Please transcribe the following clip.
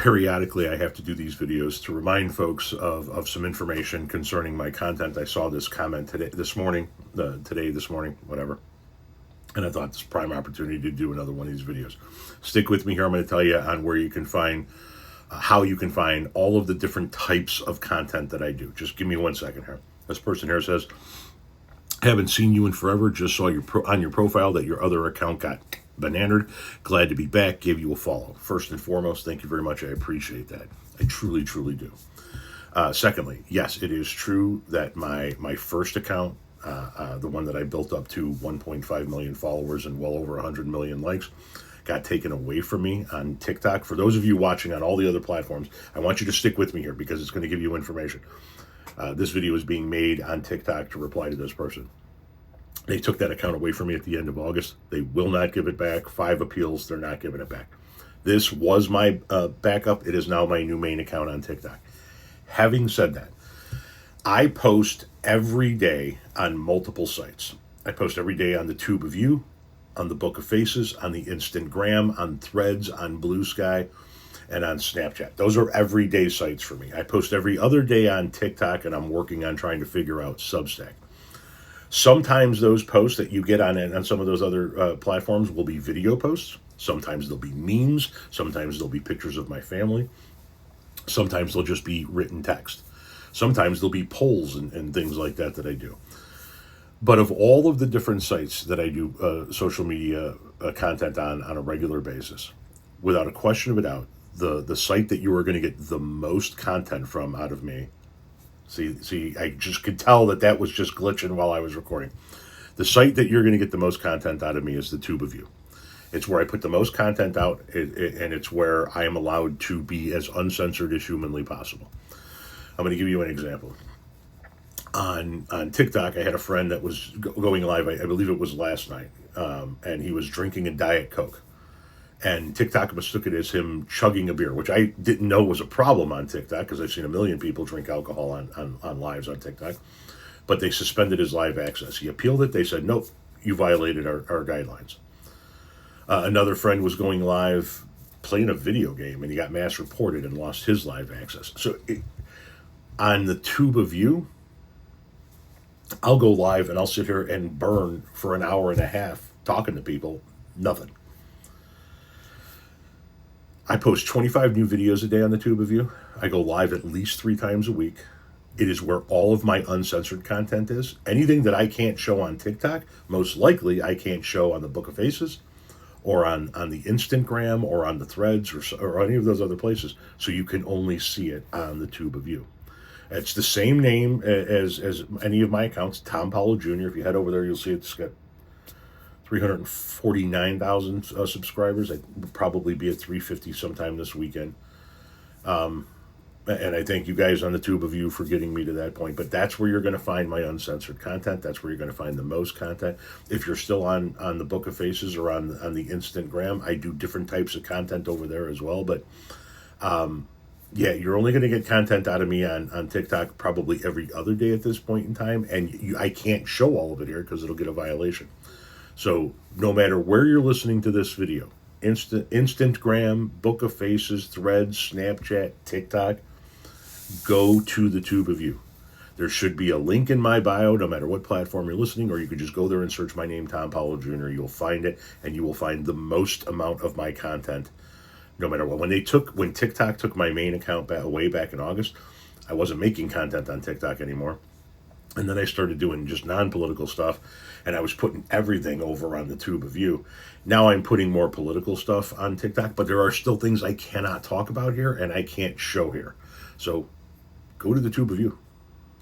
periodically I have to do these videos to remind folks of some information concerning my content. I saw this comment this morning, whatever. And I thought this is a prime opportunity to do another one of these videos. Stick with me here. I'm going to tell you on where you can find, how you can find all of the different types of content that I do. Just give me 1 second here. This person here says, haven't seen you in forever. Just saw on your profile that your other account got bananered. Glad to be back. Give you a follow. First and foremost, thank you very much. I appreciate that. I truly, truly do. Secondly, yes, it is true that my first account, the one that I built up to 1.5 million followers and well over 100 million likes, got taken away from me on TikTok. For those of you watching on all the other platforms, I want you to stick with me here because it's going to give you information. This video is being made on TikTok to reply to this person. They took that account away from me at the end of August. They will not give it back. 5 appeals, they're not giving it back. This was my backup. It is now my new main account on TikTok. Having said that, I post every day on multiple sites. I post every day on the Tube of You, on the Book of Faces, on the Instagram, on Threads, on Blue Sky, and on Snapchat. Those are everyday sites for me. I post every other day on TikTok, and I'm working on trying to figure out Substack. Sometimes those posts that you get on some of those other platforms will be video posts. Sometimes they'll be memes. Sometimes they'll be pictures of my family. Sometimes they'll just be written text. Sometimes there'll be polls and things like that I do. But of all of the different sites that I do social media content on a regular basis, without a question of a doubt, the site that you are going to get the most content from out of me, see, I just could tell that was just glitching while I was recording. The site that you're going to get the most content out of me is the Tube of You. It's where I put the most content out, and it's where I am allowed to be as uncensored as humanly possible. I'm going to give you an example. On TikTok, I had a friend that was going live, I believe it was last night, and he was drinking a Diet Coke. And TikTok mistook it as him chugging a beer, which I didn't know was a problem on TikTok because I've seen a million people drink alcohol on lives on TikTok. But they suspended his live access. He appealed it. They said, nope, you violated our guidelines. Another friend was going live playing a video game, and he got mass reported and lost his live access. So on the Tube of You, I'll go live and I'll sit here and burn for an hour and a half talking to people. Nothing. I post 25 new videos a day on the Tube of You. I go live at least 3 times a week. It is where all of my uncensored content is. Anything that I can't show on TikTok, most likely I can't show on the Book of Faces or on the Instagram or on the Threads or any of those other places. So you can only see it on the Tube of You. It's the same name as any of my accounts, Tom Powell Jr. If you head over there, you'll see it's got 349,000 subscribers. I'd probably be at 350 sometime this weekend. And I thank you guys on the Tube of You for getting me to that point. But that's where you're going to find my uncensored content. That's where you're going to find the most content. If you're still on the Book of Faces or on the Instagram, I do different types of content over there as well. But yeah, you're only going to get content out of me on TikTok probably every other day at this point in time. And I can't show all of it here because it'll get a violation. So no matter where you're listening to this video, Instagram, Book of Faces, Threads, Snapchat, TikTok, go to the Tube of You. There should be a link in my bio, no matter what platform you're listening, or you could just go there and search my name, Tom Powell Jr. You'll find it, and you will find the most amount of my content, no matter what. When TikTok took my main account way back in August, I wasn't making content on TikTok anymore. And then I started doing just non-political stuff, and I was putting everything over on the Tube of You. Now I'm putting more political stuff on TikTok, but there are still things I cannot talk about here and I can't show here. So go to the Tube of You.